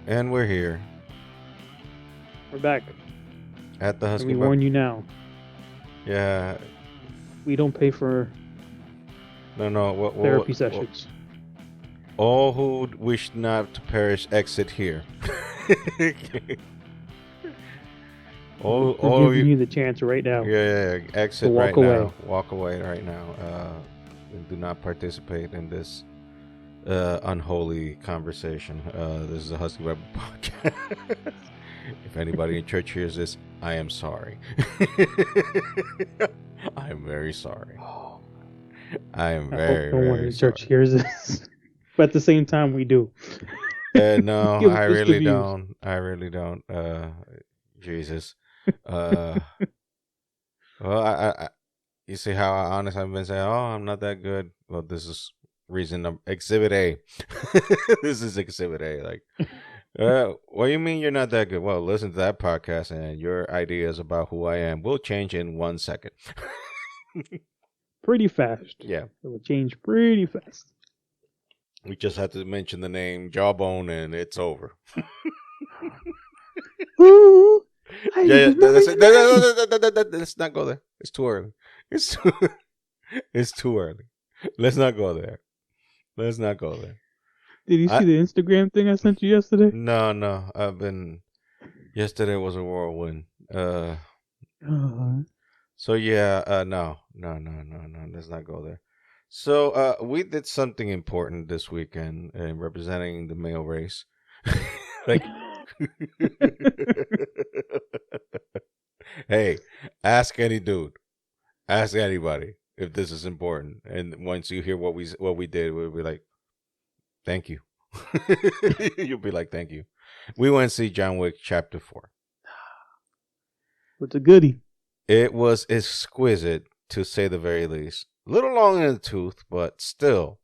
And we're here We're back. at the And Husky we Bar. warn you now. Yeah. We don't pay for No. therapy sessions. All who wish not to perish, exit here. We're giving you the chance right now. Yeah. Exit walk right away. now. Walk away right now. And do not participate in this unholy conversation. This is a Husky Rebel podcast. If anybody in church hears this, I am sorry. I am very sorry. I am I very, hope no one very in sorry. church hears this. But at the same time, we do. No, Give I us the really views. don't. I really don't. Jesus. Well, I you see how honest I've been saying, oh, I'm not that good. Well, this is exhibit A. This is exhibit A. Like, what do you mean you're not that good? Well, listen to that podcast and your ideas about who I am will change in 1 second. Pretty fast. Yeah. It will change pretty fast. We just have to mention the name Jawbone and it's over. Ooh, Yeah, let's not go there. It's too early. It's too early. Let's not go there. Did you see the Instagram thing I sent you yesterday? No. Yesterday was a whirlwind. So yeah, no. Let's not go there. So we did something important this weekend in representing the male race. Like, hey, ask any dude, ask anybody if this is important. And once you hear what we did, we'll be like, thank you. You'll be like, thank you. We went to see John Wick Chapter 4. What's a goodie? It was exquisite, to say the very least. A little long in the tooth, but still,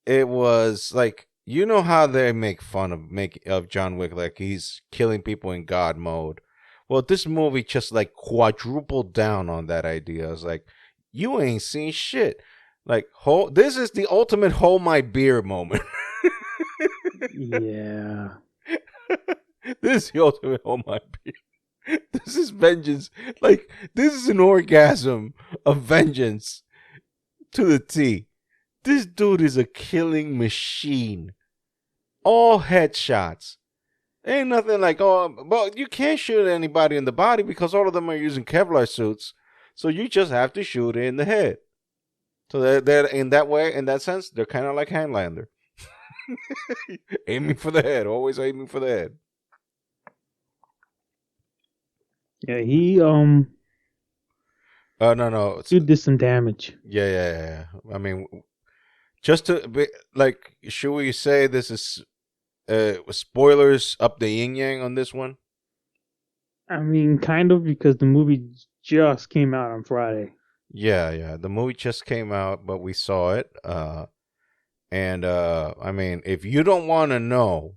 it was like, you know how they make fun of John Wick, like he's killing people in God mode. Well, this movie just like quadrupled down on that idea. It's like, you ain't seen shit. Like, this is the ultimate hold my beer moment. Yeah. This is the ultimate hold my beer. This is vengeance. Like, this is an orgasm of vengeance to the T. This dude is a killing machine. All headshots. Ain't nothing like, oh, well, you can't shoot anybody in the body because all of them are using Kevlar suits. So you just have to shoot in the head. So they're in that way, in that sense, they're kind of like Highlander. Aiming for the head. Always aiming for the head. Yeah, he no. did some damage. Yeah. I mean, just to be like, should we say this is spoilers up the yin yang on this one? I mean, kind of, because the movie just came out on Friday. Yeah. The movie just came out, but we saw it. And I mean, if you don't want to know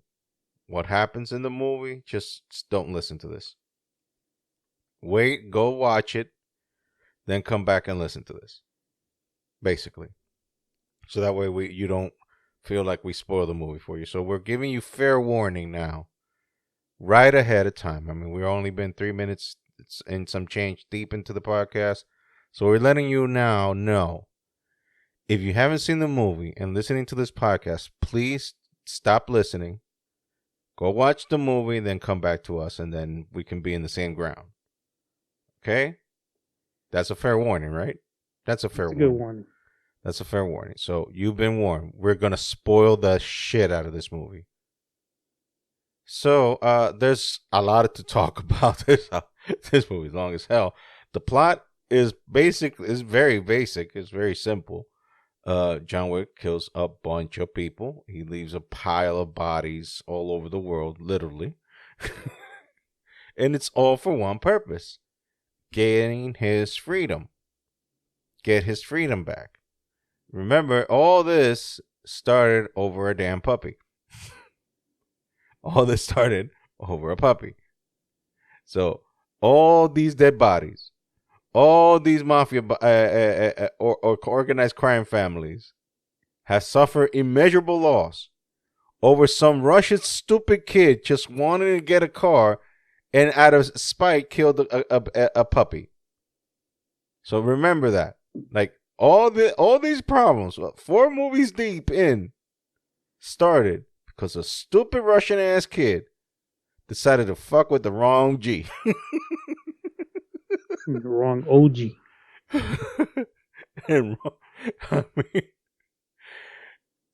what happens in the movie, just don't listen to this. Wait, go watch it, then come back and listen to this. Basically. So that way you don't feel like we spoil the movie for you. So we're giving you fair warning now, right ahead of time. I mean, we've only been 3 minutes and some change deep into the podcast. So we're letting you now know, if you haven't seen the movie and listening to this podcast, please stop listening. Go watch the movie, then come back to us, and then we can be in the same ground. Okay? That's a fair warning, right? That's a good warning. That's a fair warning. So you've been warned. We're going to spoil the shit out of this movie. So there's a lot to talk about. This movie's long as hell. The plot is very basic. It's very simple. John Wick kills a bunch of people. He leaves a pile of bodies all over the world, literally. And it's all for one purpose. Getting his freedom. Get his freedom back. Remember, all this started over a damn puppy. All this started over a puppy. So, all these dead bodies, all these mafia or organized crime families have suffered immeasurable loss over some Russian stupid kid just wanting to get a car, and out of spite killed a puppy. So remember that. Like all these problems, 4 movies deep in, started because a stupid Russian ass kid decided to fuck with the wrong G. The wrong OG. And I mean,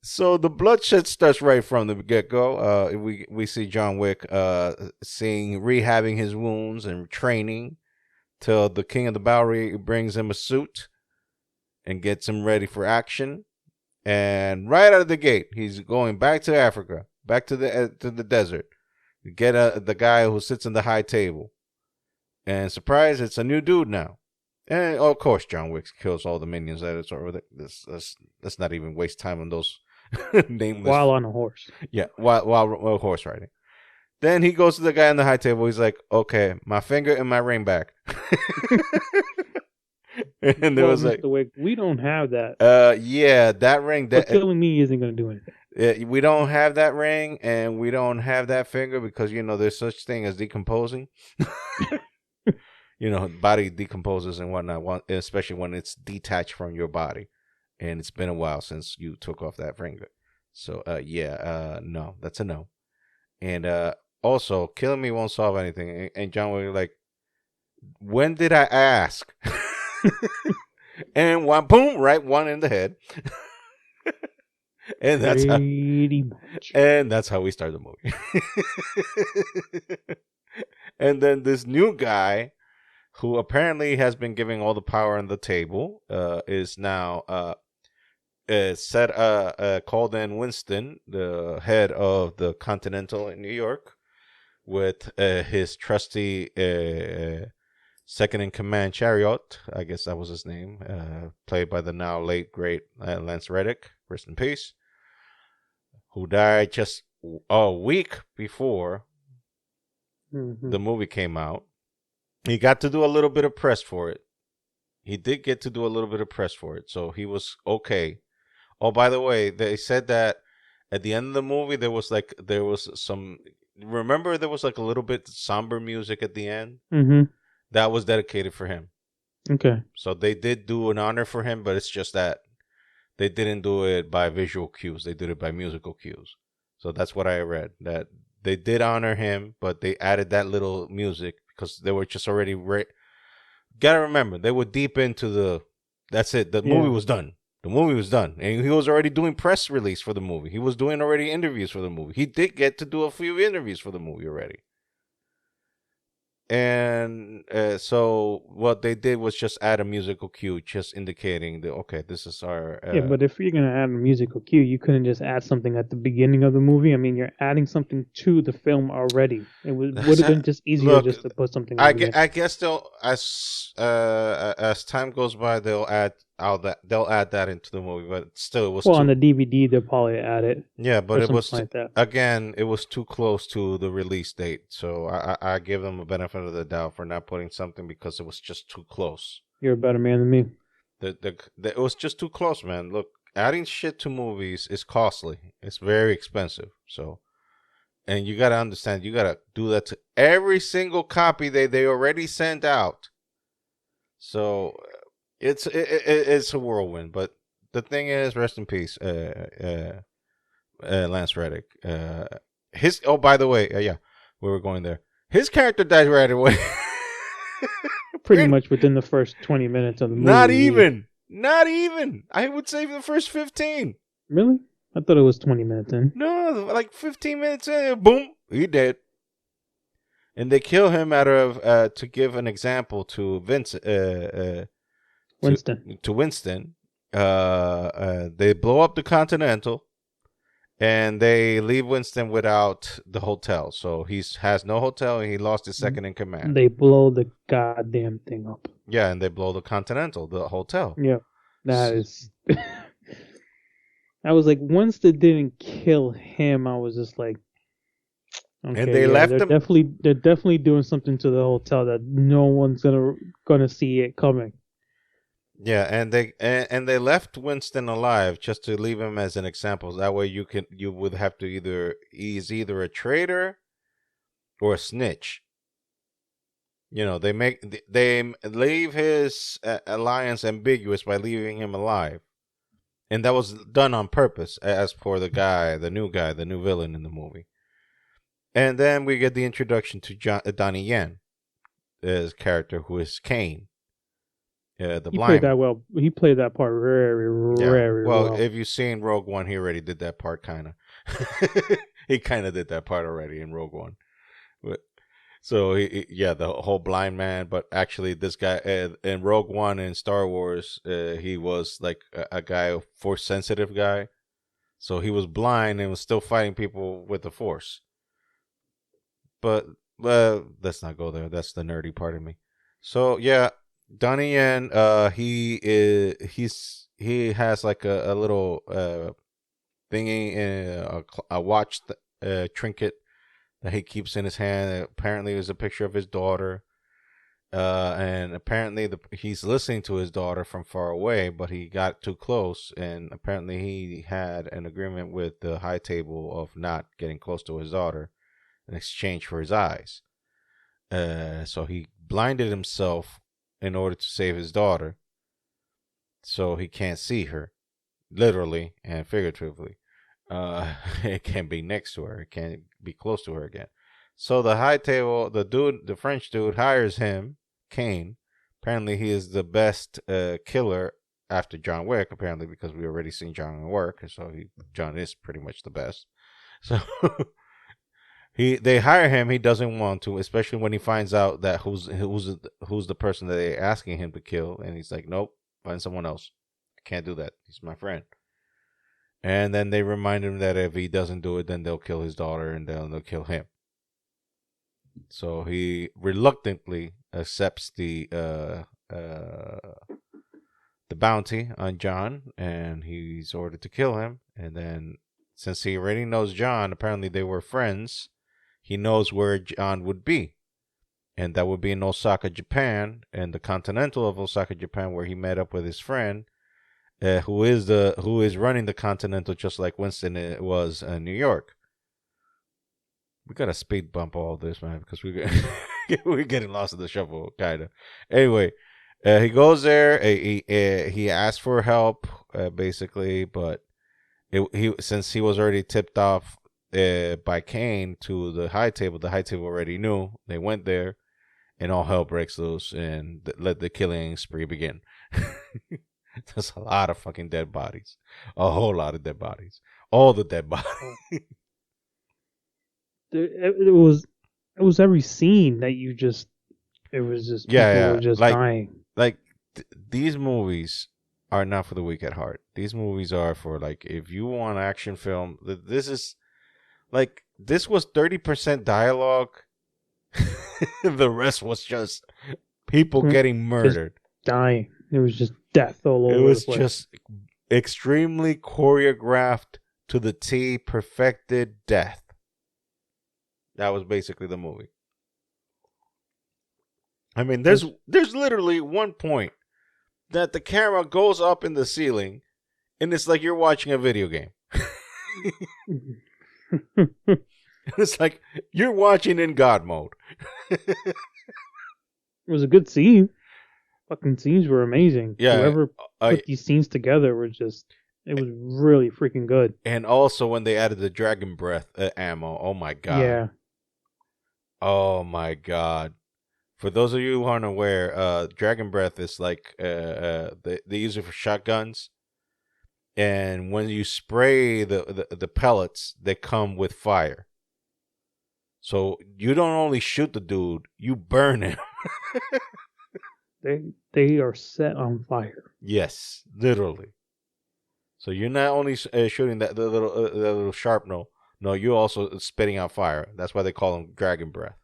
so the bloodshed starts right from the get go. We see John Wick rehabbing his wounds and training till the king of the Bowery brings him a suit and gets him ready for action. And right out of the gate, he's going back to Africa, back to the desert, to get the guy who sits in the high table. And surprise, it's a new dude now. And of course, John Wick kills all the minions that it's over there. Let's not even waste time on those nameless. While on a horse. Yeah, while horse riding. Then he goes to the guy on the high table. He's like, "Okay, my finger and my ring back." And there was like, Mr. Wick, we don't have that. Yeah, that ring. But killing me isn't going to do anything. We don't have that ring, and we don't have that finger because there's such thing as decomposing. Body decomposes and whatnot, especially when it's detached from your body, and it's been a while since you took off that finger. So, no, that's a no. And also, killing me won't solve anything. And John was like, "When did I ask?" And boom, right, one in the head. And that's how we start the movie. And then this new guy, who apparently has been giving all the power on the table, is now called in Winston, the head of the Continental in New York, with his trusty second in command Chariot, I guess that was his name, played by the now late great Lance Reddick, rest in peace, who died just a week before the movie came out. He got to do a little bit of press for it. He did get to do a little bit of press for it, so he was okay. Oh, by the way, they said that at the end of the movie there was some. Remember, there was like a little bit somber music at the end. Mm-hmm. That was dedicated for him. Okay. So they did do an honor for him, but it's just that they didn't do it by visual cues. They did it by musical cues. So that's what I read. That they did honor him, but they added that little music because they were just already. Gotta remember, they were deep into the. That's it. The movie was done. The movie was done. And he was already doing press release for the movie. He was doing already interviews for the movie. He did get to do a few interviews for the movie already. And so what they did was just add a musical cue, just indicating that, okay, this is our... but if you're going to add a musical cue, you couldn't just add something at the beginning of the movie. I mean, you're adding something to the film already. It would have been just easier just to put something I guess they'll, as time goes by, they'll add that into the movie, but still it was on the DVD they'll probably add it. Yeah, but it was like that. Again, it was too close to the release date, so I give them a benefit of the doubt for not putting something because it was just too close. You're a better man than me. It was just too close, man. Look, adding shit to movies is costly. It's very expensive. So, and you got to understand, you got to do that to every single copy they already sent out. So it's a whirlwind. But the thing is, rest in peace, Lance Reddick. By the way, we were going there. His character died right away. Pretty much within the first 20 minutes of the movie. Not even. I would say the first 15. Really? I thought it was 20 minutes in. No, like 15 minutes in. Boom, he dead. And they kill him out of to give an example to Winston. To Winston. They blow up the Continental. And they leave Winston without the hotel. So he has no hotel and he lost his second in command. They blow the goddamn thing up. Yeah, and they blow the Continental, the hotel. Yeah. That is... I was like, once they didn't kill him, I was just like... Okay, and they left him... They're definitely doing something to the hotel that no one's gonna see it coming. Yeah, and they left Winston alive just to leave him as an example. That way you would have to he's either a traitor or a snitch. They leave his alliance ambiguous by leaving him alive, and that was done on purpose, as for the new guy, the new villain in the movie. And then we get the introduction to Donnie Yen, his character, who is Kane, the He played blind. that well. He played that part very, Yeah. very Well, well. if you've seen Rogue One, he already did that part, kind of. He kind of did that part already in Rogue One. But, so yeah, the whole blind man. But actually, this guy in Rogue One in Star Wars, he was like a guy, a force sensitive guy. So he was blind and was still fighting people with the force. But let's not go there. That's the nerdy part of me. So yeah, Donnie Yen, he has like a little thingy, a watch, trinket that he keeps in his hand. Apparently, is a picture of his daughter. And apparently he's listening to his daughter from far away, but he got too close, and apparently he had an agreement with the high table of not getting close to his daughter in exchange for his eyes. So he blinded himself in order to save his daughter, so he can't see her, literally and figuratively. It can't be next to her. It can't be close to her again. So the high table, the French dude, hires him, Kane. Apparently, he is the best killer after John Wick. Apparently, because we already seen John work, so John is pretty much the best. So they hire him. He doesn't want to, especially when he finds out that who's the person that they're asking him to kill, and he's like, nope, find someone else. I can't do that. He's my friend. And then they remind him that if he doesn't do it, then they'll kill his daughter and they'll kill him. So he reluctantly accepts the bounty on John, and he's ordered to kill him. And then, since he already knows John, apparently they were friends, he knows where John would be. And that would be in Osaka, Japan, and the Continental of Osaka, Japan, where he met up with his friend, who is running the Continental, just like Winston was in New York. We gotta speed bump all this, man, because we're getting lost in the shuffle, kind of. Anyway, he goes there. He asks for help, basically, but since he was already tipped off by Kane to the high table already knew. They went there, and all hell breaks loose, and let the killing spree begin. There's a lot of fucking dead bodies, a whole lot of dead bodies, all the dead bodies. It was every scene that you just. It was just people were just dying. Like these movies are not for the weak at heart. These movies are for, like, if you want an action film. This was 30% dialogue. The rest was just people getting murdered, just dying. It was just death all over. It was just extremely choreographed to the T, perfected death. That was basically the movie. I mean, there's literally one point that the camera goes up in the ceiling, and it's like you're watching a video game. It's like you're watching in God mode. It was a good scene. Fucking scenes were amazing. Yeah, whoever put these scenes together were just. It was really freaking good. And also when they added the dragon breath ammo. Oh my god. Yeah. Oh my god. For those of you who aren't aware, dragon breath is like they use it for shotguns. And when you spray the pellets, they come with fire. So you don't only shoot the dude, you burn him. They are set on fire. Yes, literally. So you're not only shooting the little sharpnel. No, you're also spitting out fire. That's why they call them dragon breath.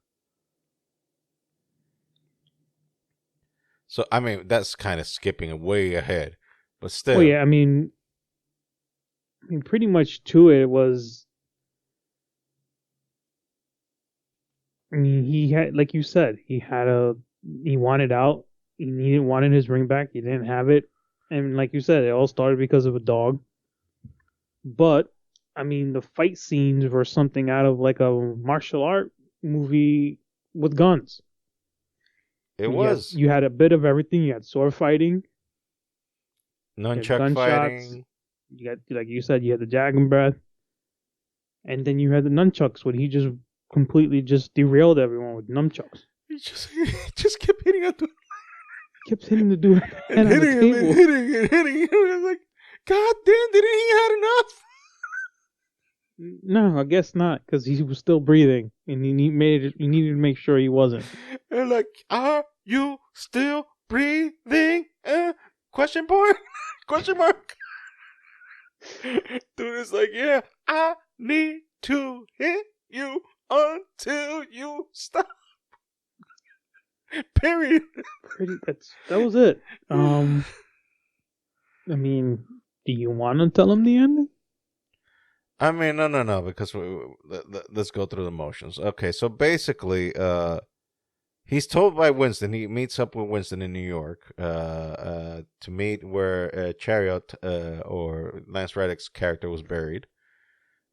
So I mean, that's kind of skipping way ahead, but still. Well, yeah, I mean, pretty much to it was. I mean, he had, like you said, he wanted out. wanted his ring back. He didn't have it, and like you said, it all started because of a dog. But I mean, the fight scenes were something out of like a martial art movie with guns. It was You had a bit of everything. You had sword fighting, you had nunchuck gunshots. fighting. You had, like you said, you had the dragon breath, and then you had the nunchucks when he just completely just derailed everyone with nunchucks. He just kept hitting him Kept hitting the dude and on the hitting him table. and hitting him and hitting him. I was like, God damn, didn't he had enough? No, I guess not, because he was still breathing, and he needed to make sure he wasn't. And like, are you still breathing? Question point? Question mark? Dude is like, yeah, I need to hit you until you stop. Period. That was it. I mean, do you want to tell him the ending? I mean, no, because let's go through the motions. Okay, so basically, he's told by Winston. He meets up with Winston in New York to meet where Chariot or Lance Reddick's character was buried,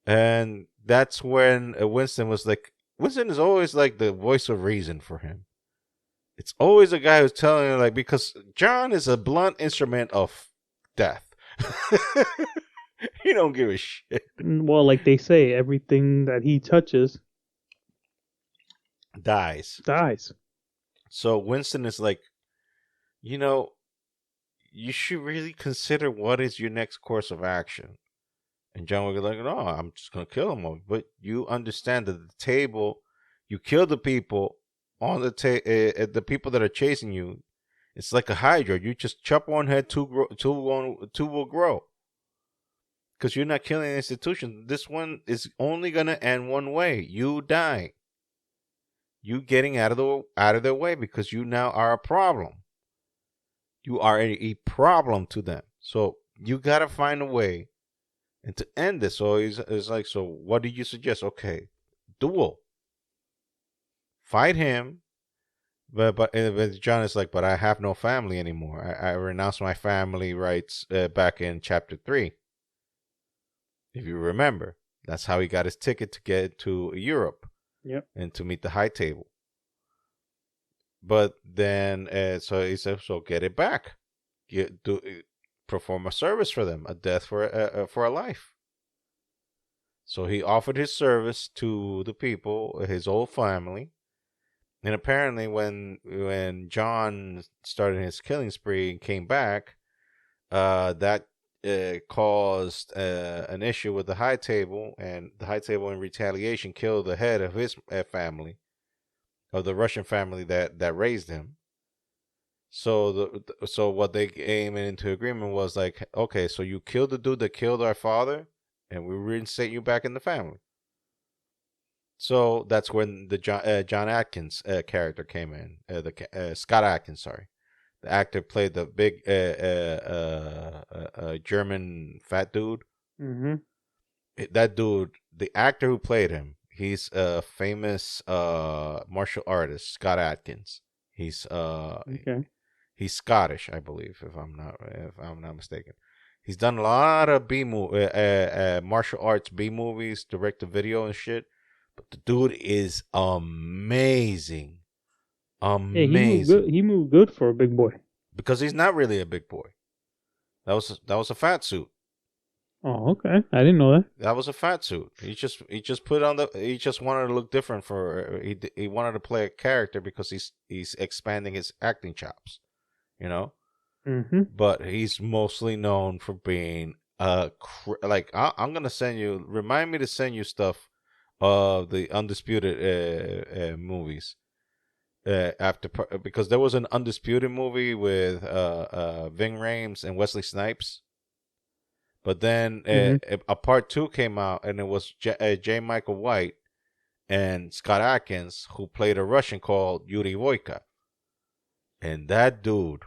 and that's when Winston was like, Winston is always like the voice of reason for him. It's always a guy who's telling you, like, because John is a blunt instrument of death. He don't give a shit. Well, like they say, everything that he touches Dies. So Winston is like, you you should really consider what is your next course of action. And John would be like, no, I'm just going to kill them all. But you understand that the table, you kill the people on the people that are chasing you. It's like a hydra. You just chop one head, two will grow. Because you're not killing an institution. This one is only going to end one way. You die. You getting out of their way because you now are a problem. You are a problem to them. So you got to find a way and to end this. So it's like, so what do you suggest? Okay, duel. Fight him. But John is like, but I have no family anymore. I renounced my family rights back in chapter 3. If you remember, that's how he got his ticket to get to Europe. Yep. And to meet the high table. But then, so he said, so get it back. Perform a service for them, a death for a life. So he offered his service to the people, his old family. And apparently when John started his killing spree and came back, that caused an issue with the high table, and the high table in retaliation killed the head of his family, of the Russian family that raised him. So so what they came into agreement was like, okay, so you killed the dude that killed our father, and we reinstate you back in the family. So that's when the John Atkins character came in, the Scott Atkins, sorry. The actor played the big German fat dude. Mm-hmm. That dude, the actor who played him, he's a famous martial artist, Scott Atkins. He's okay. He's Scottish, I believe, if I'm not mistaken. He's done a lot of martial arts B movies, direct to video and shit. But the dude is amazing. Amazing. Yeah, he moved good for a big boy. Because he's not really a big boy. That was a fat suit. Oh, okay. I didn't know that. That was a fat suit. He just put on he just wanted to look different he wanted to play a character because he's expanding his acting chops, you know. Mm-hmm. But he's mostly known for being I'm gonna remind me to send you stuff of the Undisputed movies. Because there was an Undisputed movie with Ving Rhames and Wesley Snipes, but then a part 2 came out, and it was J. Michael White and Scott Atkins, who played a Russian called Yuri Voyka, and that dude,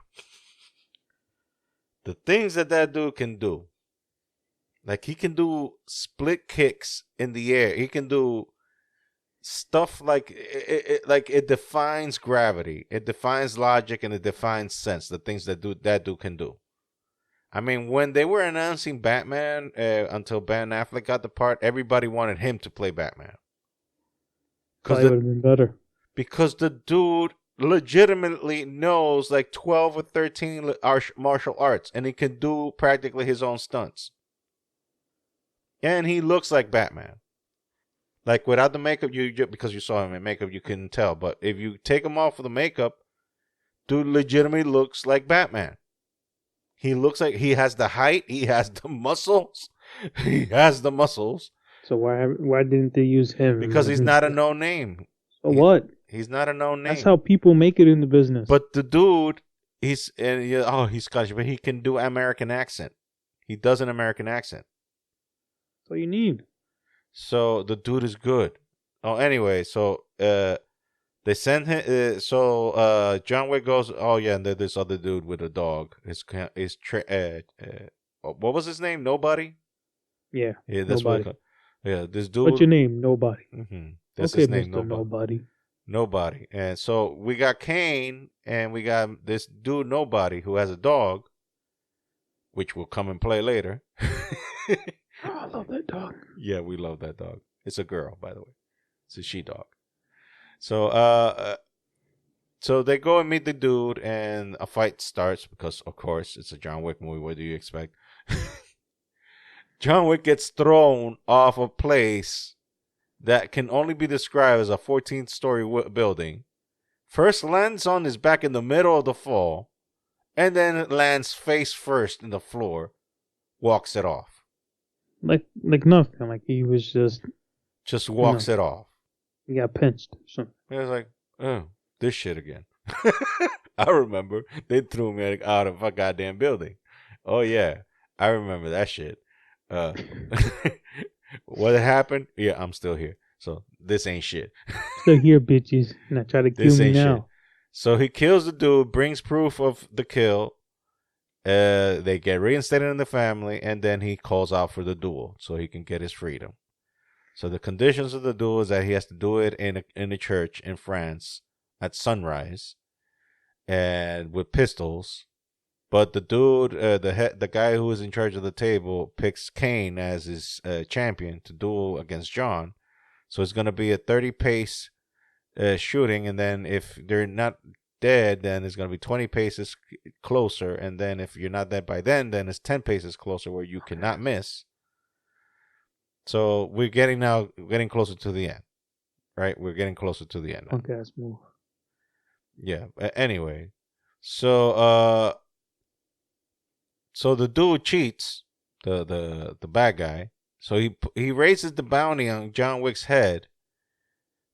the things that dude can do, like he can do split kicks in the air, he can do stuff like like it defines gravity, it defines logic, and it defines sense. The things that dude can do. I mean, when they were announcing Batman, until Ben Affleck got the part, everybody wanted him to play Batman Probably would have been better. because the dude legitimately knows like 12 or 13 martial arts, and he can do practically his own stunts. And he looks like Batman. Like without the makeup, because you saw him in makeup, you couldn't tell. But if you take him off of the makeup, dude legitimately looks like Batman. He looks like he has the height, he has the muscles, he has the muscles. So why didn't they use him? Because he's not a known name. So what? He's not a known name. That's how people make it in the business. But the dude, he's Scottish, but he can do American accent. He does an American accent. That's all you need. So the dude is good. Oh, anyway, so they send him. John Wick goes. Oh yeah, and there's this other dude with a dog. What was his name? Nobody. Yeah. That's Nobody. what. Yeah, this dude. What's your name? Nobody. Mm-hmm. That's okay, his name. Mr. Nobody. Nobody. And so we got Kane, and we got this dude Nobody who has a dog, which will come and play later. Oh, I love that dog. Yeah, we love that dog. It's a girl, by the way. It's a she dog. So so they go and meet the dude, and a fight starts because, of course, it's a John Wick movie. What do you expect? John Wick gets thrown off a place that can only be described as a 14th-story building. First lands on his back in the middle of the fall, and then lands face first in the floor, walks it off. Like nothing. Like he was just walks it off. He got pinched or something. He was like, oh, this shit again. I remember they threw me out of a goddamn building. Oh yeah, I remember that shit. What happened? Yeah, I'm still here. So this ain't shit. Still here, bitches. And I try to kill me now. Shit. So he kills the dude, brings proof of the kill. They get reinstated in the family, and then he calls out for the duel so he can get his freedom. So the conditions of the duel is that he has to do it in a church in France at sunrise, and with pistols. But the dude, the guy who is in charge of the table, picks Kane as his champion to duel against John. So it's going to be a 30-pace shooting, and then if they're not dead, then it's going to be 20 paces closer, and then if you're not dead by then it's 10 paces closer where you cannot miss. So we're getting closer to the end, right? We're getting closer to the end. Okay, let's move. Yeah. Anyway, so the dude cheats, the bad guy. So he raises the bounty on John Wick's head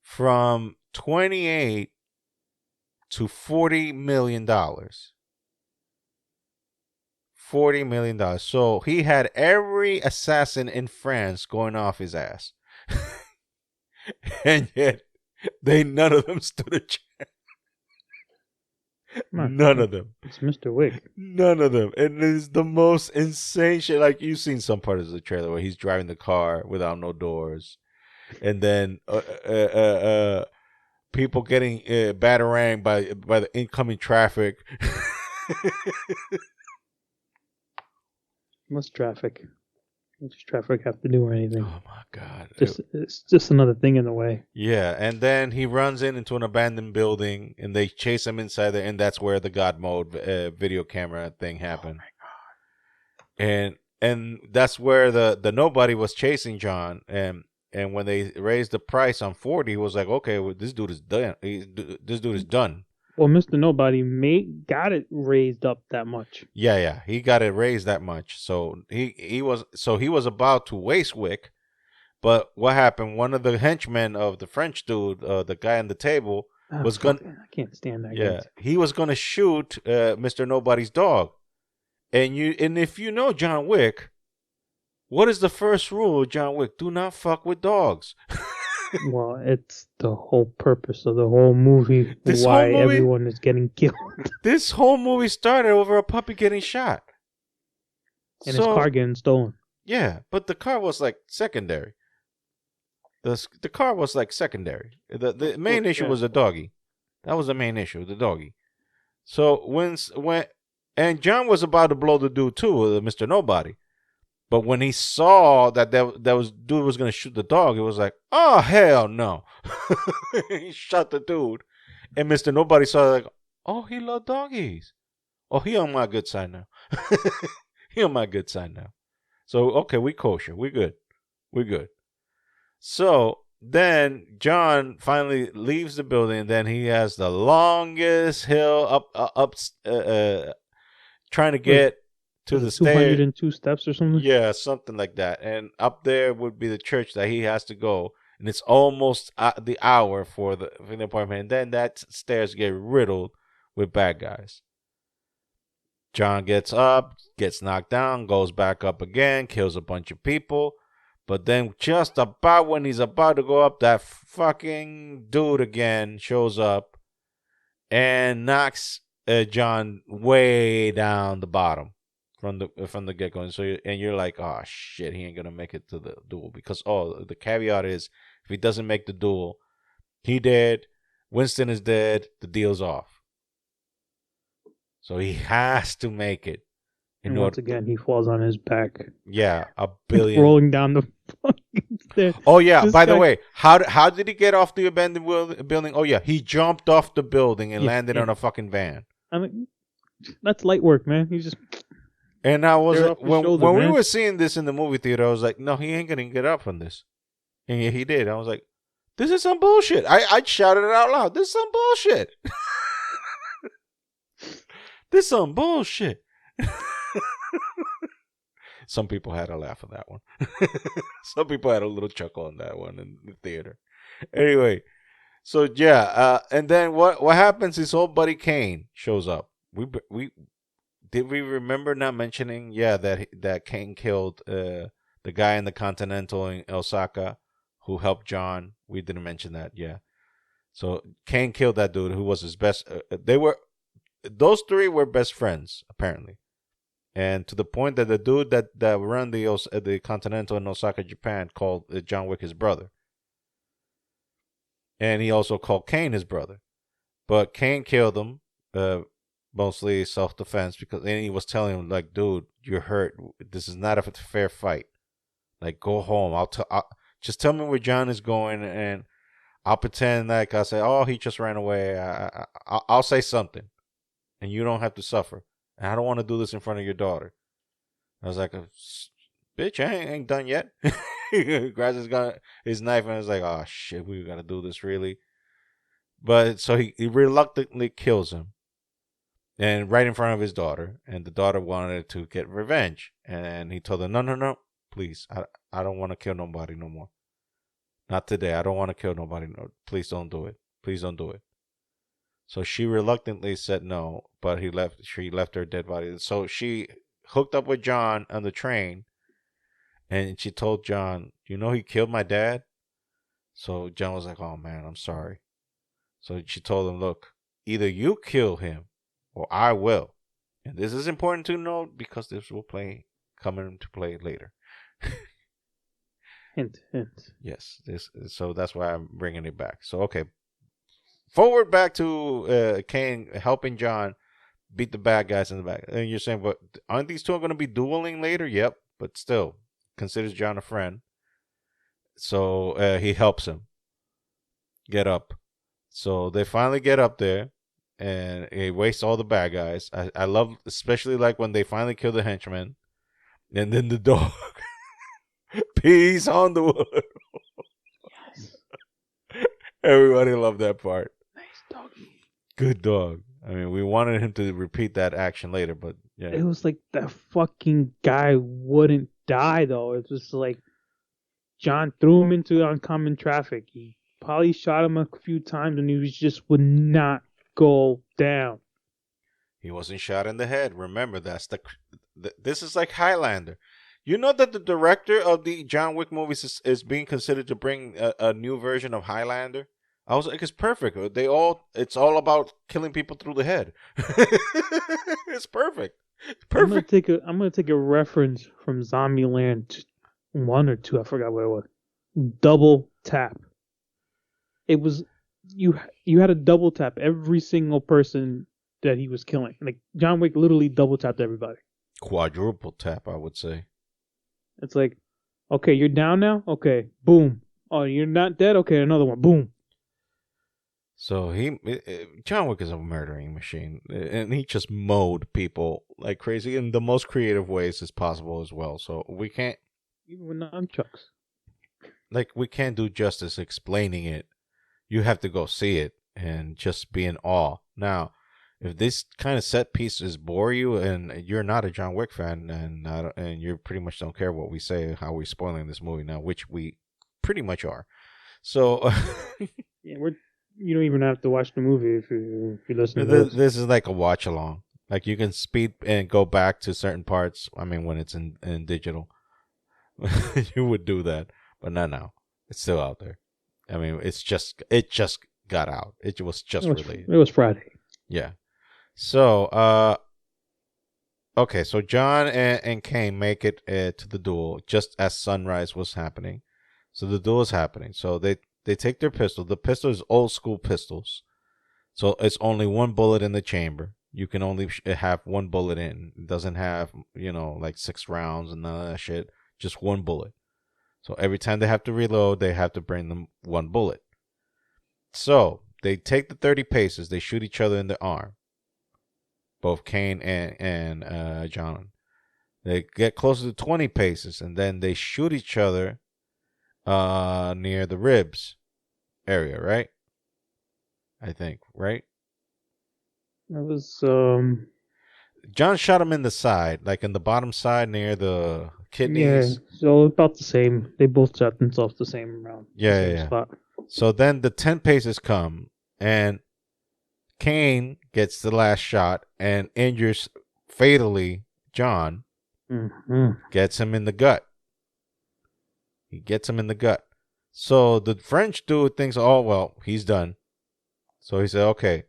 from 28 to $40 million. $40 million. So he had every assassin in France going off his ass. And yet, none of them stood a chance. None of them. It's Mr. Wick. None of them. And it's the most insane shit. Like, you've seen some parts of the trailer where he's driving the car without no doors. And then people getting batarang by the incoming traffic. What's traffic? What does traffic have to do or anything? Oh my god! It's just another thing in the way. Yeah, and then he runs into an abandoned building, and they chase him inside there, and that's where the God mode video camera thing happened. Oh my god! And that's where the nobody was chasing John, and when they raised the price on 40, he was like, okay, well, this dude is done. This dude is done. Well, Mr. Nobody got it raised up that much. Yeah, he got it raised that much. So he was about to waste Wick, but what happened? One of the henchmen of the French dude, the guy on the table, was gonna. I can't stand that. Yeah, he was gonna shoot Mr. Nobody's dog, and if you know John Wick, what is the first rule of John Wick? Do not fuck with dogs. Well, it's the whole purpose of the whole movie. Everyone is getting killed. This whole movie started over a puppy getting shot. And his car getting stolen. Yeah, but the car was like secondary. The car was like secondary. The Of main course, issue yeah. was the doggy. That was the main issue, the doggy. So when and John was about to blow the dude too, Mr. Nobody. But when he saw that was dude was gonna shoot the dog, it was like, oh hell no! He shot the dude, and Mr. Nobody saw like, oh, he loved doggies. Oh, he on my good side now. He on my good side now. So okay, we kosher, we good, we good. So then John finally leaves the building, and then he has the longest hill up, trying to Like, get to was the it stair. 202 steps or something? Yeah, something like that. And up there would be the church that he has to go, and it's almost the hour for the appointment. And then that stairs get riddled with bad guys. John gets up, gets knocked down, goes back up again, kills a bunch of people. But then, just about when he's about to go up, that fucking dude again shows up and knocks John way down the bottom from the get go. And and you're like, oh shit, he ain't gonna make it to the duel because the caveat is if he doesn't make the duel, he dead. Winston is dead. The deal's off. So he has to make it. And once again, he falls on his back, Yeah, a billion. rolling down the fucking stairs. Oh yeah. This By the guy- way, how did he get off the abandoned building? Oh yeah, he jumped off the building and Yeah, landed yeah. on a fucking van. I mean, that's light work, man. He's just And I was They're off his when shoulder, we man. were seeing this in the movie theater, I was like, no, he ain't gonna get up from this. And yeah, he did. I was like, this is some bullshit. I shouted it out loud. This is some bullshit. This is some bullshit. Some people had a laugh at that one. Some people had a little chuckle on that one in the theater. Anyway, so yeah, and then what happens is old buddy Kane shows up. We did we remember not mentioning that Kane killed the guy in the Continental in Osaka who helped John. We didn't mention that. Yeah. So Kane killed that dude who was his best. Those three were best friends apparently. And to the point that the dude that ran the Continental in Osaka, Japan, called John Wick his brother, and he also called Kane his brother. But Kane killed him, mostly self-defense, because and he was telling him like, "Dude, you're hurt. This is not a fair fight. Like, go home. Just tell me where John is going, and I'll pretend like I say, oh, he just ran away. I'll say something, and you don't have to suffer." And I don't want to do this in front of your daughter. I was like, bitch, I ain't done yet. Grabs his knife and is like, oh shit, we gotta do this really. But so he reluctantly kills him. And right in front of his daughter. And the daughter wanted to get revenge. And he told her, no, please. I don't want to kill nobody no more. Not today. I don't want to kill nobody. No, please don't do it. Please don't do it. So she reluctantly said no, but she left her dead body. So she hooked up with John on the train, and she told John, "You know he killed my dad." So John was like, "Oh man, I'm sorry." So she told him, "Look, either you kill him, or I will." And this is important to note because this will come into play later. hint. Yes, so that's why I'm bringing it back. So okay. Forward back to Kane helping John beat the bad guys in the back. And you're saying, but aren't these two going to be dueling later? Yep, but still, considers John a friend. So he helps him get up. So they finally get up there, and he wastes all the bad guys. I love, especially like when they finally kill the henchman, and then the dog pees on the wood. Everybody loved that part. Doggy. Good dog. I mean, we wanted him to repeat that action later, but yeah. It was like that fucking guy wouldn't die though. It was like John threw him into oncoming traffic. He probably shot him a few times, and would not go down. He wasn't shot in the head. Remember, this is like Highlander. You know that the director of the John Wick movies is being considered to bring a new version of Highlander. I was like, it's perfect. It's all about killing people through the head. It's perfect. Perfect. I'm gonna take a reference from Zombieland 1 or 2. I forgot what it was. Double tap. It was you. You had to double tap every single person that he was killing. Like John Wick literally double tapped everybody. Quadruple tap, I would say. It's like, okay, you're down now. Okay, boom. Oh, you're not dead. Okay, another one. Boom. So John Wick is a murdering machine, and he just mowed people like crazy in the most creative ways as possible as well. So we can't, Even with nunchucks. we can't do justice explaining it. You have to go see it and just be in awe. Now, if this kind of set pieces bore you, and you're not a John Wick fan, and you pretty much don't care what we say, how we're spoiling this movie now, which we pretty much are. So Yeah, you don't even have to watch the movie if you listen to this. this is like a watch along. Like you can speed and go back to certain parts. I mean, when it's in digital, you would do that, but not now. It's still out there. I mean, it just got out. It was just released. It was Friday. Yeah. So, okay. So John and Kane make it to the duel just as sunrise was happening. So the duel is happening. So they take their pistol. The pistol is old school pistols. So it's only one bullet in the chamber. You can only have one bullet in. It doesn't have, like 6 rounds and none of that shit. Just one bullet. So every time they have to reload, they have to bring them one bullet. So they take the 30 paces. They shoot each other in the arm. Both Kane and John. They get closer to 20 paces, and then they shoot each other near the ribs area, right? I think, right? That was John shot him in the side, like in the bottom side near the kidneys. Yeah, so about the same. They both shot themselves the same round. Yeah. Spot. So then the 10 paces come, and Kane gets the last shot and injures fatally John. Mm-hmm. Gets him in the gut. He gets him in the gut. So the French dude thinks, oh, well, he's done. So he said, okay,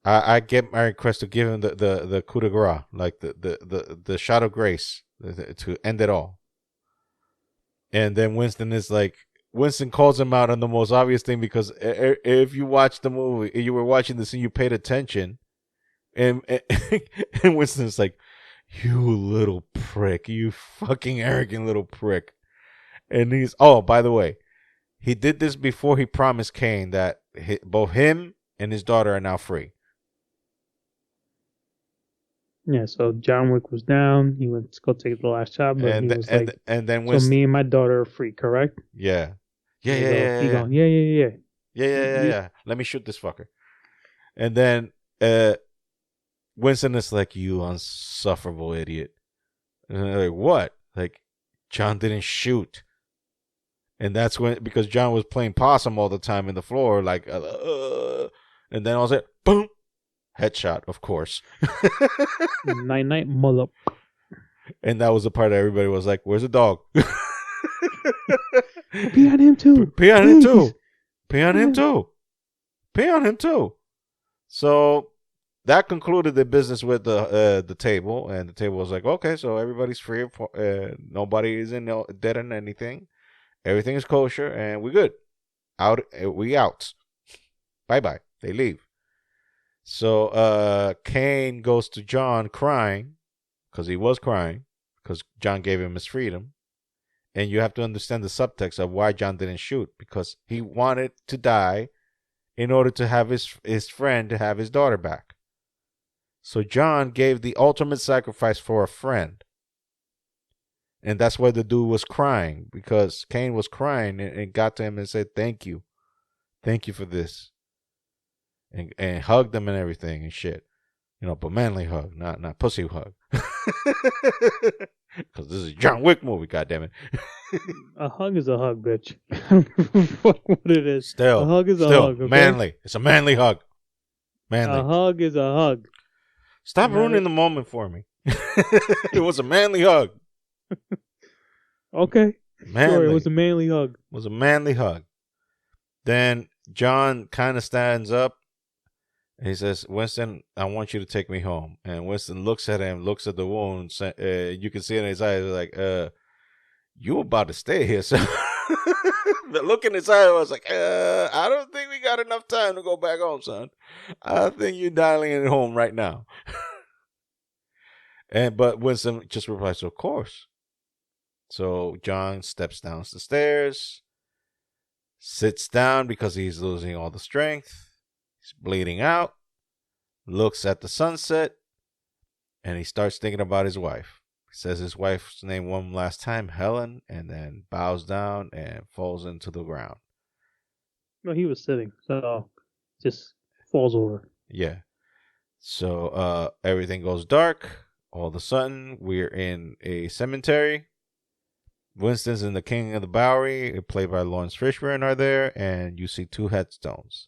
I get my request to give him the coup de grace, like the shot of grace to end it all. And then Winston calls him out on the most obvious thing, because if you watch the movie, you were watching this and you paid attention, and Winston's like, you little prick, you fucking arrogant little prick. And by the way, he did this before he promised Kane that both him and his daughter are now free. Yeah, so John Wick was down. He went to go take the last shot, but he was like, and then so me and my daughter are free, correct? Yeah. Yeah. Yeah. Let me shoot this fucker. And then Winston is like, you insufferable idiot. And they're like, what? Like, John didn't shoot. And that's when, because John was playing possum all the time in the floor, like, and then I was like, boom, headshot, of course. Night, mother. And that was the part that everybody was like, where's the dog? Pee on him too. Pee on him too. Pee on him too. Pee on him too. So that concluded the business with the table, and the table was like, okay, so everybody's free. Nobody is dead in anything. Everything is kosher, and we're good. We out. Bye. They leave. So Kane goes to John crying, because he was crying, because John gave him his freedom. And you have to understand the subtext of why John didn't shoot, because he wanted to die in order to have his friend to have his daughter back. So John gave the ultimate sacrifice for a friend. And that's why the dude was crying, because Kane was crying and got to him and said, thank you. Thank you for this. And hugged him and everything and shit. But manly hug, not pussy hug. Because this is a John Wick movie, goddammit. A hug is a hug, bitch. I don't give a fuck what it is. Still, a hug is a hug. Okay? Manly. It's a manly hug. Manly. A hug is a hug. Stop ruining the moment for me. It was a manly hug. Okay. Manly. Sure, it was a manly hug. It was a manly hug. Then John kind of stands up. He says, Winston, I want you to take me home. And Winston looks at him, looks at the wound. You can see in his eyes, like, you about to stay here, sir. The look in his eye was like, I don't think we got enough time to go back home, son. I think you're dialing it home right now. But Winston just replies, of course. So John steps down the stairs, sits down because he's losing all the strength. He's bleeding out, looks at the sunset, and he starts thinking about his wife. He says his wife's name one last time, Helen, and then bows down and falls into the ground. No, he was sitting, so just falls over. Yeah. So everything goes dark. All of a sudden, we're in a cemetery. Winston's and the King of the Bowery, played by Lawrence Fishburne, are there, and you see two headstones.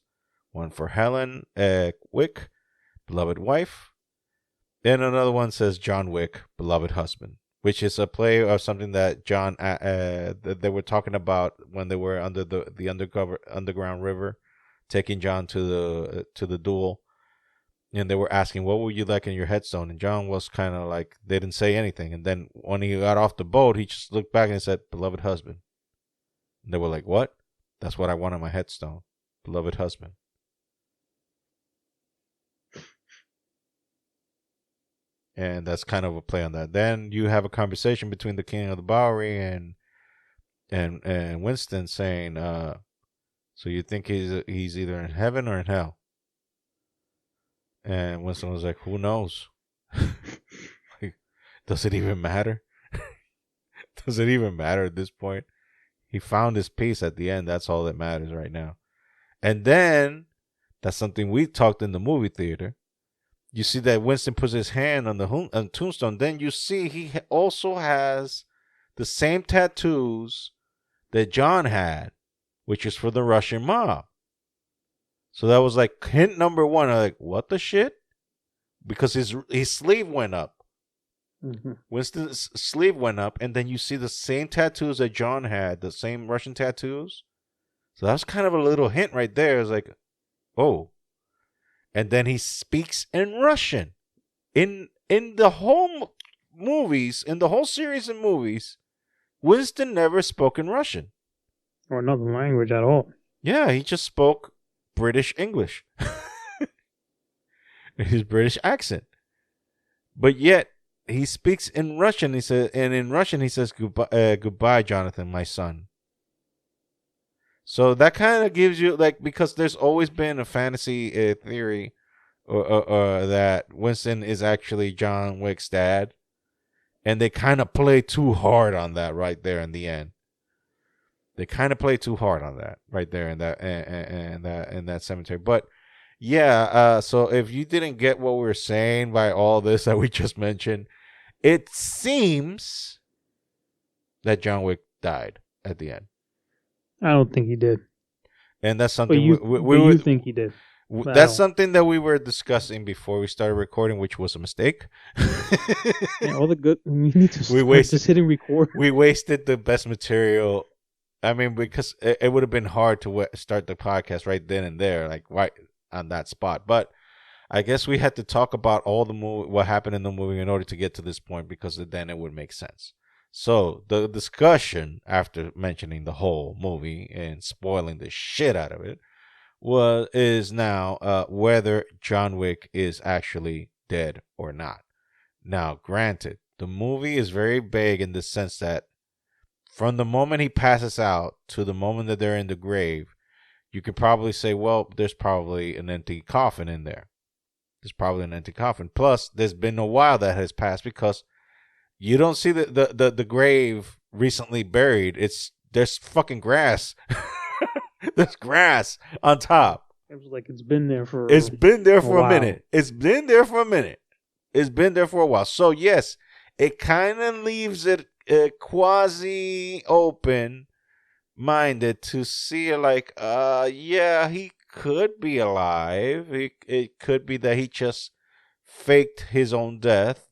One for Helen Wick, beloved wife, and another one says John Wick, beloved husband, which is a play of something that John they were talking about when they were under the underground river, taking John to the duel. And they were asking, what would you like in your headstone? And John was kind of like, they didn't say anything. And then when he got off the boat, he just looked back and said, beloved husband. And they were like, what? That's what I want on my headstone. Beloved husband. And that's kind of a play on that. Then you have a conversation between the King of the Bowery and Winston saying, so you think he's either in heaven or in hell? And Winston was like, who knows? Like, does it even matter? Does it even matter at this point? He found his peace at the end. That's all that matters right now. And then, that's something we talked in the movie theater. You see that Winston puts his hand on the tombstone. Then you see he also has the same tattoos that John had, which is for the Russian mob. So that was like hint number one. I'm like, what the shit? Because his sleeve went up. Mm-hmm. Winston's sleeve went up, and then you see the same tattoos that John had, the same Russian tattoos. So that's kind of a little hint right there. It's like, oh. And then he speaks in Russian. In the whole movies, in the whole series of movies, Winston never spoke in Russian. Or another language at all. Yeah, he just spoke British English. His British accent. But yet, he speaks in Russian. In Russian he says, goodbye, Jonathan, my son. So that kind of gives you, like, because there's always been a fantasy theory or that Winston is actually John Wick's dad. And they kind of play too hard on that right there in the end. They kind of play too hard on that right there in that cemetery. But yeah, so if you didn't get what we were saying by all this that we just mentioned, it seems that John Wick died at the end. I don't think he did. And that's something you think he did. That's something that we were discussing before we started recording, which was a mistake. Yeah, all the good. We need to just hitting record. We wasted the best material. I mean, because it would have been hard to start the podcast right then and there, like right on that spot. But I guess we had to talk about all the what happened in the movie in order to get to this point, because then it would make sense. So the discussion, after mentioning the whole movie and spoiling the shit out of it, is now whether John Wick is actually dead or not. Now, granted, the movie is very vague in the sense that from the moment he passes out to the moment that they're in the grave, you could probably say, well, there's probably an empty coffin in there. There's probably an empty coffin. Plus, there's been a while that has passed because you don't see the grave recently buried. There's fucking grass. There's grass on top. It was like it's been there for a minute. It's been there for a minute. It's been there for a while. So yes, it kind of leaves it quasi open minded to see like yeah, he could be alive. It could be that he just faked his own death.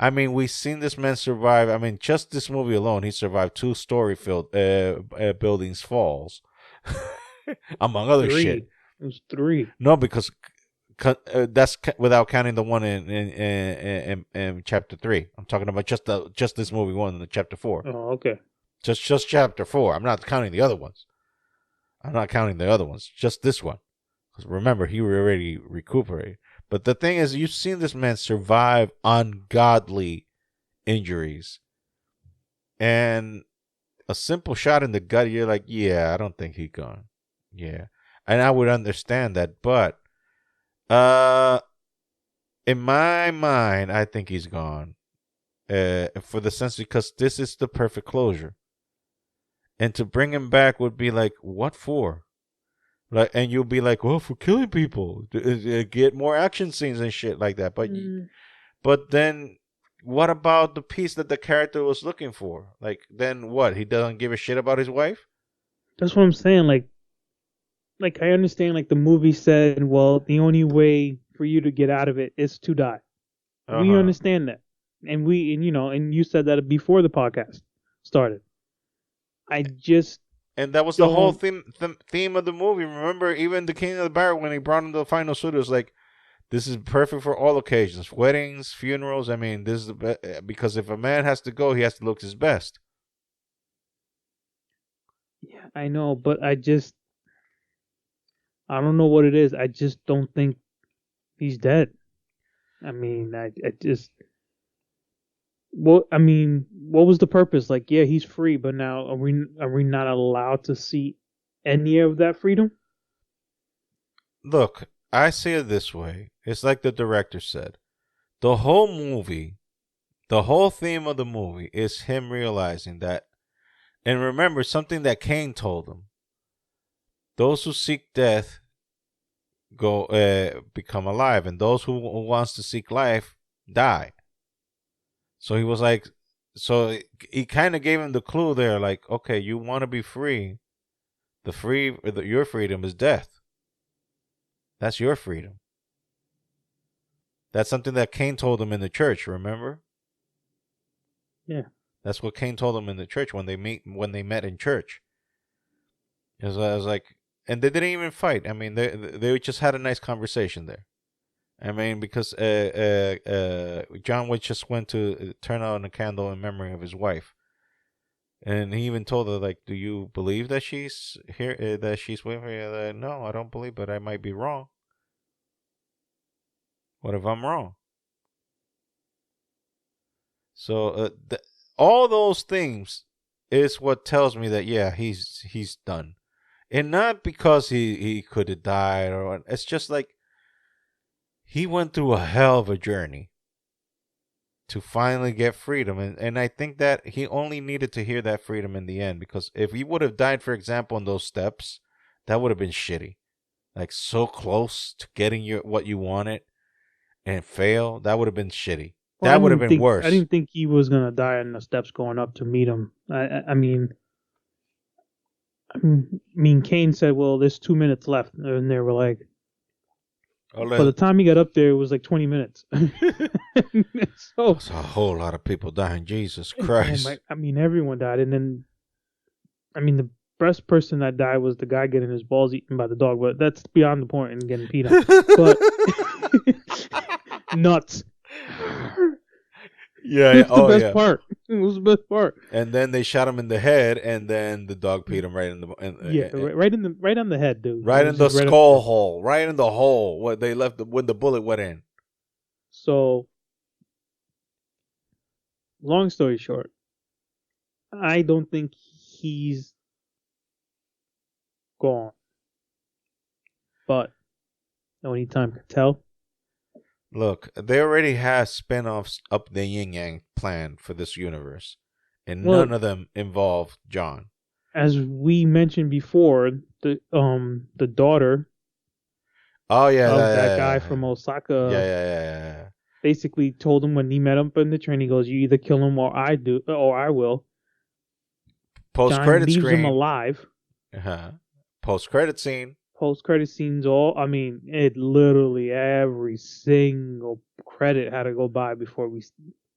I mean, we've seen this man survive. I mean, just this movie alone, he survived 2-story buildings falls, among other shit. It was 3. No, because that's without counting the one in chapter 3. I'm talking about just this movie one in chapter 4. Oh, okay. Just chapter 4. I'm not counting the other ones. Just this one. Because remember, he already recuperated. But the thing is, you've seen this man survive ungodly injuries. And a simple shot in the gut, you're like, yeah, I don't think he's gone. Yeah. And I would understand that. But in my mind, I think he's gone. For the sense, because this is the perfect closure. And to bring him back would be like, what for? Like, and you'll be like, well, for killing people, get more action scenes and shit like that. But then, what about the piece that the character was looking for? Like, then what? He doesn't give a shit about his wife? That's what I'm saying. Like I understand. Like the movie said, well, the only way for you to get out of it is to die. We understand that, and you said that before the podcast started. And that was the whole theme of the movie. Remember, even the King of the Barrel, when he brought him to the final suit, it was like, this is perfect for all occasions. Weddings, funerals. I mean, this is the best. Because if a man has to go, he has to look his best. Yeah, I know, but I don't know what it is. I just don't think he's dead. I mean, what was the purpose? Like, yeah, he's free, but now are we not allowed to see any of that freedom? Look, I see it this way. It's like the director said. The whole movie, the whole theme of the movie is him realizing that, and remember something that Cain told him. Those who seek death become alive, and those who wants to seek life die. So he was like, so he kind of gave him the clue there, like, okay, you want to be free. Your freedom is death. That's your freedom. That's something that Cain told him in the church. Remember? Yeah. That's what Cain told him in the church when they met in church. It was like, and they didn't even fight. I mean, they just had a nice conversation there. I mean, because John Wick just went to turn on a candle in memory of his wife, and he even told her, like, "Do you believe that she's here? That she's with me?" No, I don't believe, but I might be wrong. What if I'm wrong? So all those things is what tells me that yeah, he's done, and not because he could have died or it's just like. He went through a hell of a journey to finally get freedom. And I think that he only needed to hear that freedom in the end. Because if he would have died, for example, in those steps, that would have been shitty. Like so close to getting what you wanted and fail, that would have been shitty. Well, that would have been worse. I didn't think he was going to die in the steps going up to meet him. I mean, Kane said, well, there's 2 minutes left. And they were like, by the time he got up there, it was like 20 minutes. So that's a whole lot of people dying. Jesus Christ. Everyone died. And then, the best person that died was the guy getting his balls eaten by the dog. But that's beyond the point and getting peed on. But nuts. Yeah, That's the best part. It was the best part. And then they shot him in the head, and then the dog peed him right in the right on the head, dude. Right in the skull hole, right in the hole where they left when the bullet went in. So, long story short, I don't think he's gone, but only time can tell. Look, they already have spin-offs up the yin yang plan for this universe, and none of them involve John. As we mentioned before, the daughter of that guy from Osaka basically told him when he met him in the train, he goes, "You either kill him or I will." Post-credit scene. Leaves him alive. Post-credit scene. Post-credit scenes, it literally every single credit had to go by before we,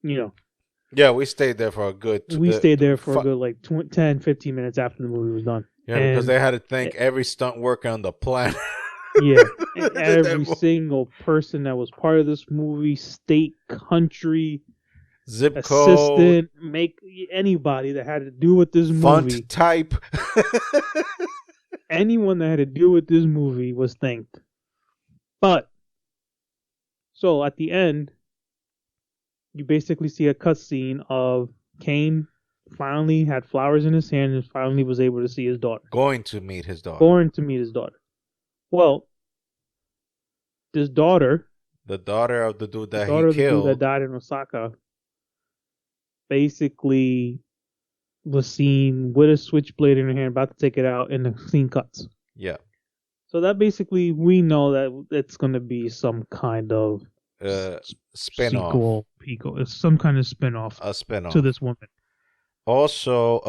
Yeah, we stayed there for a good... We stayed there for a good, like, 10, 15 minutes after the movie was done. Yeah, because they had to thank every stunt worker on the planet. Yeah, every single person that was part of this movie, state, country, Zip code, assistant, make anybody that had to do with this movie, font type. anyone that had to do with this movie was thanked. But so at the end, you basically see a cutscene of Kane finally had flowers in his hand and finally was able to see his daughter. Going to meet his daughter. Going to meet his daughter. Well, this daughter, The daughter of the dude that the daughter he of the dude that killed. died in Osaka, basically was seen with a switchblade in her hand, about to take it out, and the scene cuts. Yeah. So that basically, we know that it's going to be some kind of Spin-off. sequel. It's some kind of spin-off A spin-off. to this woman. Also,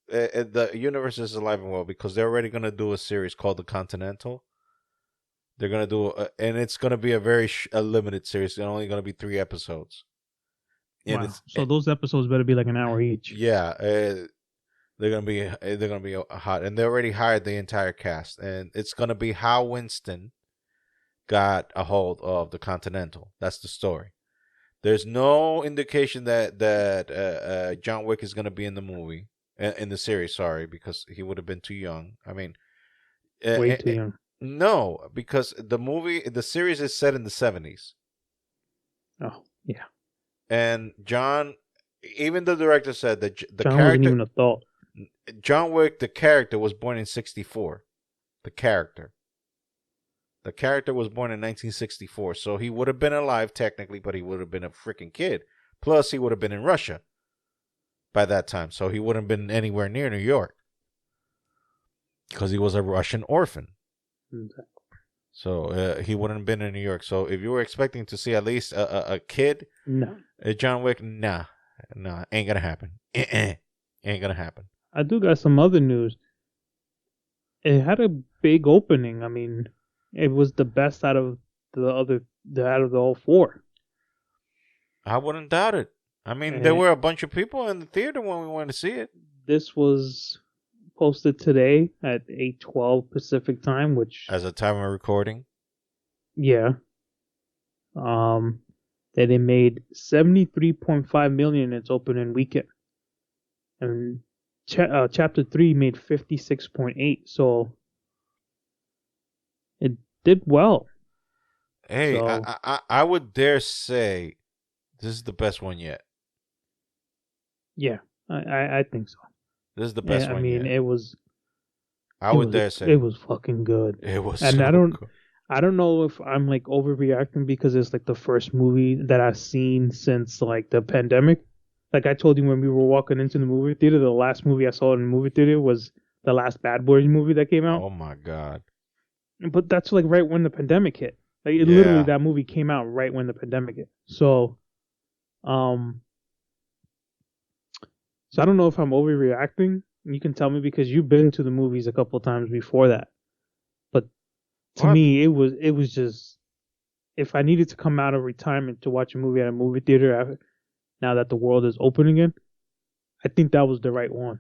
the universe is alive and well because they're already going to do a series called The Continental. They're going to do, and it's going to be a very limited series. It's only going to be 3 episodes. And Wow. So those episodes better be like an hour each. Yeah, they're gonna be hot, and they already hired the entire cast, and it's gonna be how Winston got a hold of the Continental. That's the story. There's no indication that John Wick is gonna be in the movie, in the series. Sorry, because he would have been too young. I mean, Way too young. No, because the series is set in the 70s. Oh, yeah. And John, even the director said that the John character, wasn't even a thought. John Wick, the character, was born in 64. The character was born in 1964, so he would have been alive technically, but he would have been a freaking kid. Plus, he would have been in Russia by that time, so he wouldn't have been anywhere near New York because he was a Russian orphan. Exactly. So he wouldn't have been in New York. So if you were expecting to see at least a kid, No. John Wick, nah, ain't gonna happen. Ain't gonna happen. I do got some other news. It had a big opening. I mean, it was the best out of the all 4. I wouldn't doubt it. I mean, And there were a bunch of people in the theater when we went to see it. this was posted today at 8:12 Pacific time, which As a time of recording. yeah. That it made 73.5 million in its opening weekend, and chapter 3 made 56.8. So it did well. Hey, So, I would dare say this is the best one yet. yeah, I think so. This is the best one yet. it was. I would dare say it was fucking good. it was. And so good. I don't know if I'm like overreacting because it's like the first movie that I've seen since like the pandemic. Like I told you when we were walking into the movie theater, the last movie I saw in the movie theater was the last Bad Boys movie that came out. Oh my god! But that's like right when the pandemic hit. Like Yeah. literally that movie came out right when the pandemic hit. So I don't know if I'm overreacting. You can tell me because you've been to the movies a couple times before that. But to me, it was just, if I needed to come out of retirement to watch a movie at a movie theater now that the world is open again, I think that was the right one.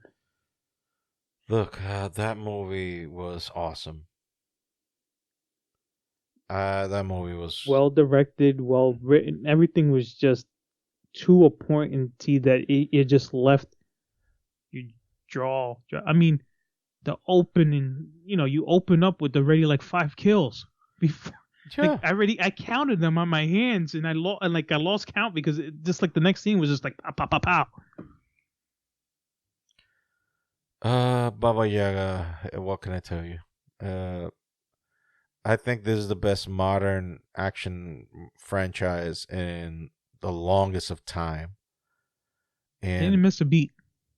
Look, that movie was awesome. That movie was well directed, well written. Everything was just to a point in T that it just left you draw. I mean, the opening, you open up with already like 5 kills before. Yeah. Like I counted them on my hands, and I lost count because just like the next scene was just like pow pow pow pow. Baba Yaga, what can I tell you? I think this is the best modern action franchise in the longest of time. And Didn't miss a beat.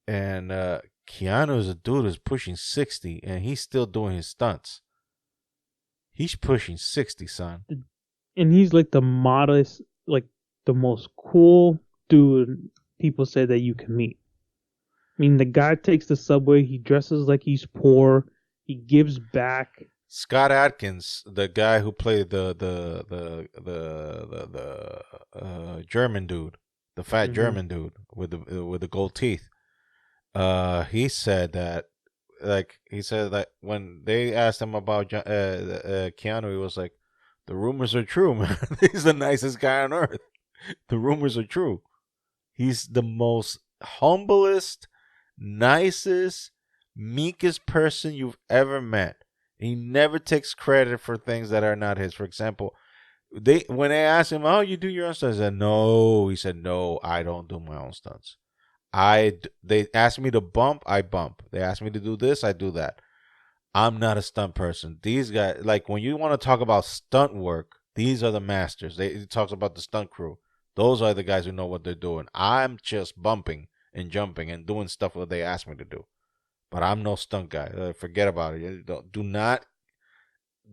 And Keanu is a dude who's pushing 60, and he's still doing his stunts. He's pushing 60, son. And he's like the modest, like the most cool dude people say that you can meet. I mean, the guy takes the subway. He dresses like he's poor. He gives back. Scott Adkins, the guy who played the German dude, the fat German dude with the gold teeth, he said that when they asked him about Keanu, he was like, "The rumors are true, man. He's the nicest guy on earth. The rumors are true." He's the most humblest, nicest, meekest person you've ever met. He never takes credit for things that are not his. For example, when they asked him, "Oh, you do your own stunts?" He said, "No." He said, "No, I don't do my own stunts. They asked me to bump, I bump. They asked me to do this, I do that. I'm not a stunt person. These guys, like when you want to talk about stunt work, these are the masters. It talks about the stunt crew. Those are the guys who know what they're doing. I'm just bumping and jumping and doing stuff that they asked me to do. But I'm no stunt guy. Forget about it. Do not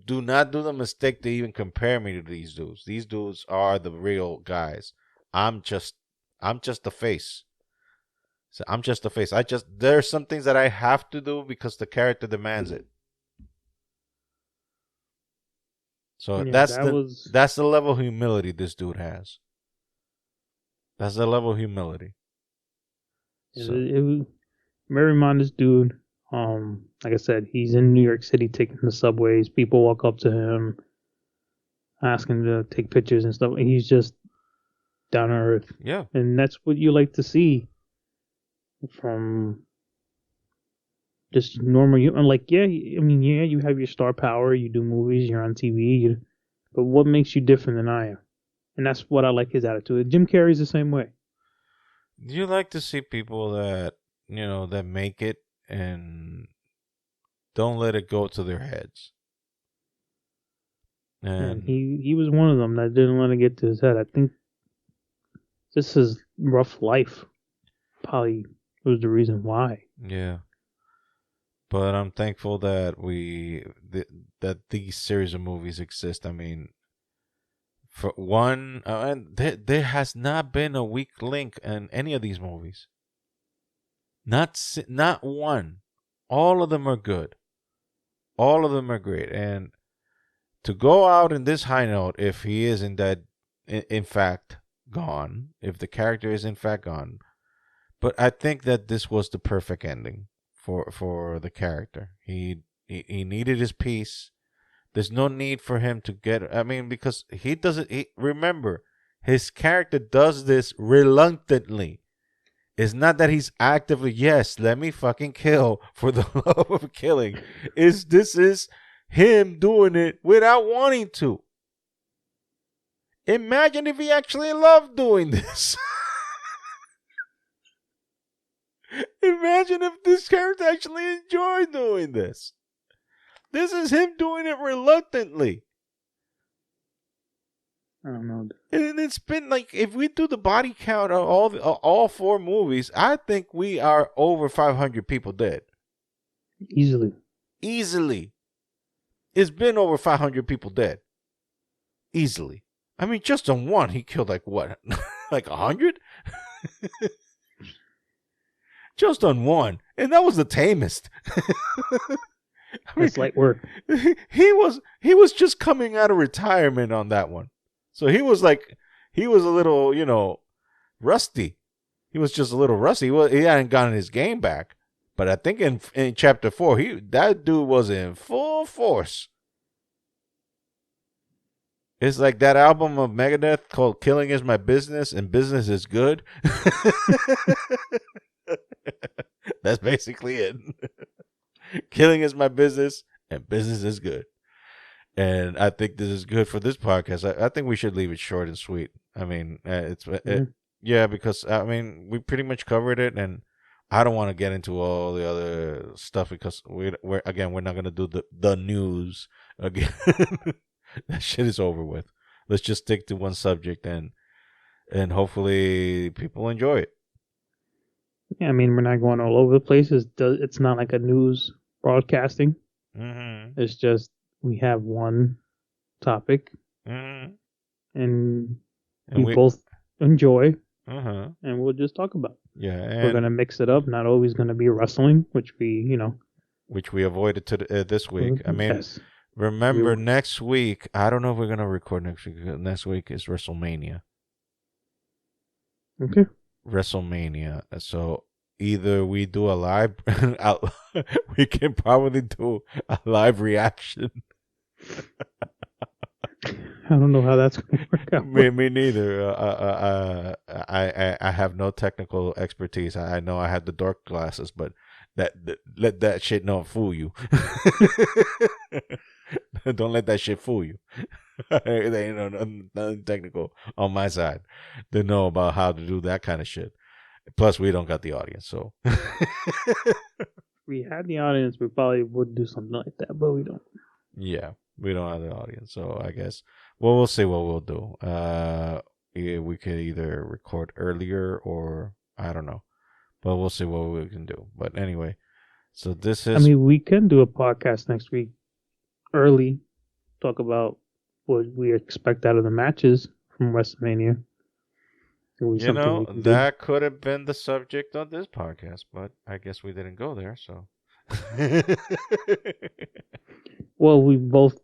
do the mistake to even compare me to these dudes. These dudes are the real guys. I'm just I'm just the face. So I'm just the face. There's some things that I have to do because the character demands it. So Yeah, that was that's the level of humility this dude has. That's the level of humility. So it was very modest dude. Like I said, he's in New York City taking the subways. People walk up to him, asking to take pictures and stuff. And he's just down to earth, yeah, and that's what you like to see from just normal. Like, yeah, I mean, yeah, you have your star power. You do movies. You're on TV. But what makes you different than I am? And that's what I like his attitude. Jim Carrey's the same way. you like to see people that that make it and don't let it go to their heads. And And he was one of them that didn't let it get to his head. I think just his rough life probably was the reason why. yeah, but I'm thankful that that these series of movies exist. I mean, for one, and there has not been a weak link in any of these movies. Not one. All of them are good. All of them are great. And to go out in this high note, if he is in fact gone, if the character is in fact gone, but I think that this was the perfect ending for the character. He needed his peace. There's no need for him to get. I mean, because he doesn't. Remember, his character does this reluctantly. It's not that he's actively, yes, let me fucking kill for the love of killing. This is him doing it without wanting to. Imagine if he actually loved doing this. Imagine if this character actually enjoyed doing this. This is him doing it reluctantly. I don't know. And it's been like, if we do the body count of all four movies, I think we are over 500 people dead. Easily. It's been over 500 people dead. Easily. I mean, just on one, he killed like what? Like 100? Just on one. And that was the tamest. It's light work. He was just coming out of retirement on that one. So he was a little, rusty. He was just a little rusty. He hadn't gotten his game back. But I think in chapter 4, that dude was in full force. It's like that album of Megadeth called "Killing Is My Business" and "Business Is Good." That's basically it. Killing is my business, and business is good. And I think this is good for this podcast. I think we should leave it short and sweet. I mean, yeah, because I mean, we pretty much covered it, and I don't want to get into all the other stuff because we're not gonna do the news again. That shit is over with. Let's just stick to one subject and hopefully people enjoy it. Yeah, I mean, we're not going all over the place. It's not like a news broadcasting. Mm-hmm. It's just we have one topic, Mm-hmm. and we both enjoy, uh-huh. and we'll just talk about it. Yeah, and we're gonna mix it up. Not always gonna be wrestling, which we avoided this week. I mean, yes. remember next week. I don't know if we're gonna record next week. Next week is WrestleMania. Okay. WrestleMania. So either we do a live, we can probably do a live reaction. I don't know how that's gonna work out. Me neither. I have no technical expertise. I know I have the dark glasses, but let that shit not fool you. Don't let that shit fool you. They ain't nothing technical on my side to know about how to do that kind of shit. Plus, we don't got the audience, so. If we had the audience, we probably would do something like that, but we don't. Yeah, we don't have the audience, so I guess we'll see what we'll do. Yeah, we could either record earlier or I don't know, but we'll see what we can do. But anyway, so this is. I mean, we can do a podcast next week early, talk about what we expect out of the matches from WrestleMania. You know, that could have been the subject of this podcast, but I guess we didn't go there, so. Well, we both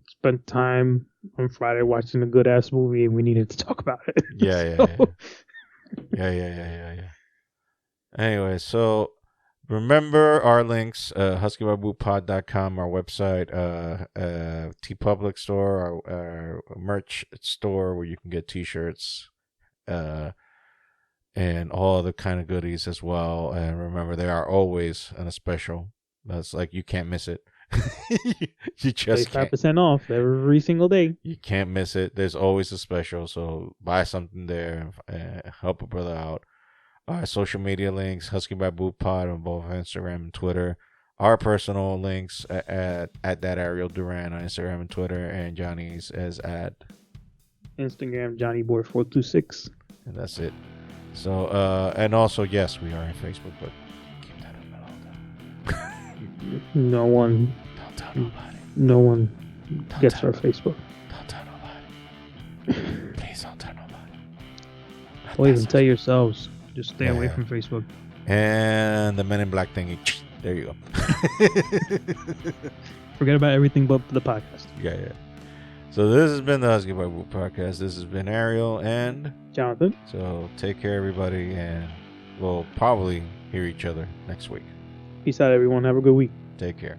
spent time on Friday watching a good ass movie and we needed to talk about it. Yeah. Yeah. Anyway, so remember our links, huskybarbootpod.com, our website, TeePublic store, our merch store where you can get t-shirts, and all other kind of goodies as well. And remember, they are always on a special. That's like, you can't miss it. You just 5% off every single day. You can't miss it. There's always a special, so buy something there and help a brother out. Our social media links, Husky by Boot Pod on both Instagram and Twitter. Our personal links at that Ariel Duran on Instagram and Twitter, and Johnny's is at Instagram JohnnyBoy426. And that's it. So and also, yes, we are on Facebook, but keep that up and all that. No one Don't tell nobody. No one Don't gets tell our Facebook. Don't tell nobody. Please don't tell nobody. Or even tell yourselves. Just stay away Yeah. from Facebook. And the Men in Black thingy. There you go. Forget about everything but the podcast. Yeah. So this has been the Husky by Boot podcast. This has been Ariel and Jonathan. So take care, everybody, and we'll probably hear each other next week. Peace out, everyone. Have a good week. Take care.